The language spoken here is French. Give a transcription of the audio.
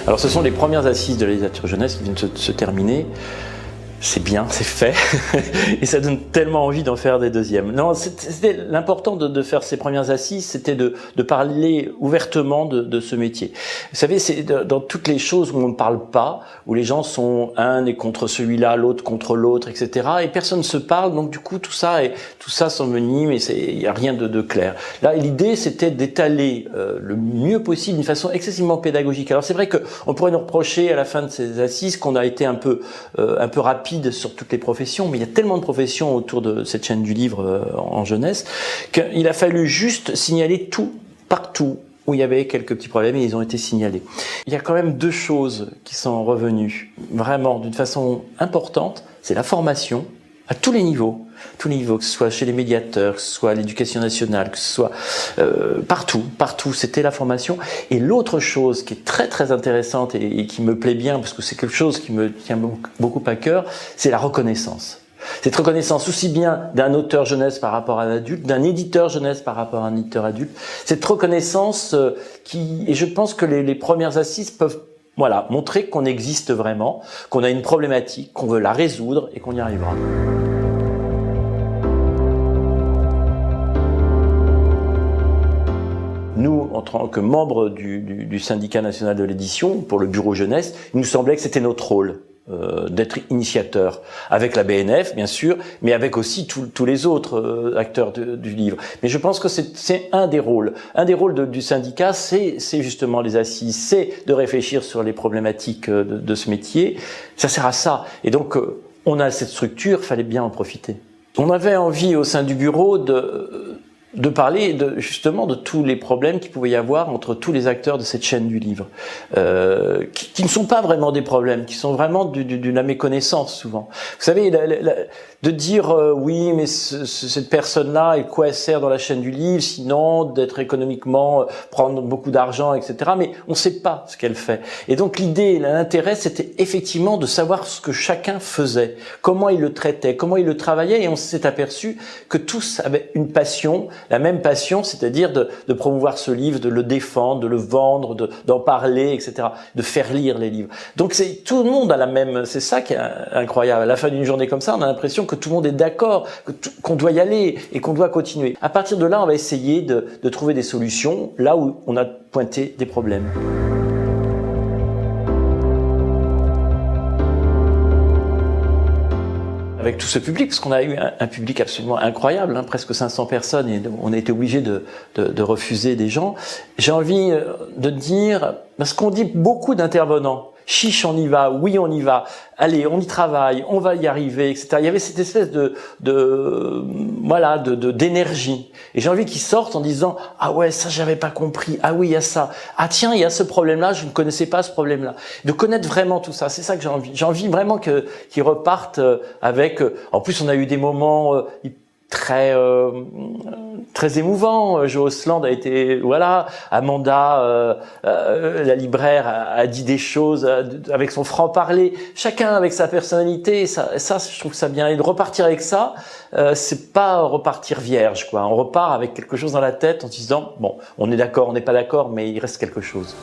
Alors ce sont les premières assises de la littérature jeunesse qui viennent de se terminer. C'est bien, c'est fait, et ça donne tellement envie d'en faire des deuxièmes. Non, c'était l'important de faire ces premières assises, c'était de parler ouvertement de ce métier. Vous savez, c'est dans toutes les choses où on ne parle pas, où les gens sont un est contre celui-là, l'autre contre l'autre, etc. Et personne ne se parle, donc du coup tout ça s'envenime et il n'y a rien de clair. Là, l'idée c'était d'étaler le mieux possible, d'une façon excessivement pédagogique. Alors c'est vrai qu'on pourrait nous reprocher à la fin de ces assises qu'on a été un peu rapide sur toutes les professions, mais il y a tellement de professions autour de cette chaîne du livre en jeunesse qu'il a fallu juste signaler tout, partout où il y avait quelques petits problèmes et ils ont été signalés. Il y a quand même deux choses qui sont revenues vraiment d'une façon importante, c'est la formation à tous les niveaux, que ce soit chez les médiateurs, que ce soit à l'éducation nationale, que ce soit partout, c'était la formation. Et l'autre chose qui est très très intéressante et qui me plaît bien, parce que c'est quelque chose qui me tient beaucoup à cœur, c'est la reconnaissance. Cette reconnaissance aussi bien d'un auteur jeunesse par rapport à un adulte, d'un éditeur jeunesse par rapport à un éditeur adulte. Cette reconnaissance et je pense que les premières assises peuvent montrer qu'on existe vraiment, qu'on a une problématique, qu'on veut la résoudre et qu'on y arrivera. Nous, en tant que membres du syndicat national de l'édition, pour le bureau jeunesse, il nous semblait que c'était notre rôle d'être initiateur, avec la BNF bien sûr, mais avec aussi tous les autres acteurs du livre. Mais je pense que c'est un des rôles. Un des rôles du syndicat, c'est justement les assises, c'est de réfléchir sur les problématiques de ce métier. Ça sert à ça. Et donc, on a cette structure, fallait bien en profiter. On avait envie au sein du bureau de parler justement de tous les problèmes qu'il pouvait y avoir entre tous les acteurs de cette chaîne du livre, qui ne sont pas vraiment des problèmes, qui sont vraiment de la méconnaissance souvent. Vous savez, de dire oui, mais cette personne-là, et quoi elle sert dans la chaîne du livre, sinon d'être économiquement, prendre beaucoup d'argent, etc. Mais on ne sait pas ce qu'elle fait. Et donc l'idée, l'intérêt, c'était effectivement de savoir ce que chacun faisait, comment il le traitait, comment il le travaillait, et on s'est aperçu que tous avaient une passion, la même passion, c'est-à-dire de promouvoir ce livre, de le défendre, de le vendre, d'en parler, etc., de faire lire les livres. Donc tout le monde a la même, c'est ça qui est incroyable. À la fin d'une journée comme ça, on a l'impression que tout le monde est d'accord, qu'on doit y aller et qu'on doit continuer. À partir de là, on va essayer de trouver des solutions là où on a pointé des problèmes. Avec tout ce public, parce qu'on a eu un public absolument incroyable, presque 500 personnes, et on a été obligé de refuser des gens. J'ai envie de dire, parce qu'on dit beaucoup d'intervenants, chiche, on y va, oui, on y va, allez, on y travaille, on va y arriver, etc. Il y avait cette espèce d'énergie. Et j'ai envie qu'ils sortent en disant, ah ouais, ça j'avais pas compris, ah oui, il y a ça, ah tiens, il y a ce problème-là, je ne connaissais pas ce problème-là. De connaître vraiment tout ça, c'est ça que j'ai envie. J'ai envie vraiment qu'ils repartent avec, en plus on a eu des moments très émouvant. Jo Osland a été, Amanda, la libraire, a dit des choses avec son franc-parler, chacun avec sa personnalité, et ça, je trouve ça bien. Et de repartir avec ça, c'est pas repartir vierge, quoi. On repart avec quelque chose dans la tête en se disant, bon, on est d'accord, on n'est pas d'accord, mais il reste quelque chose.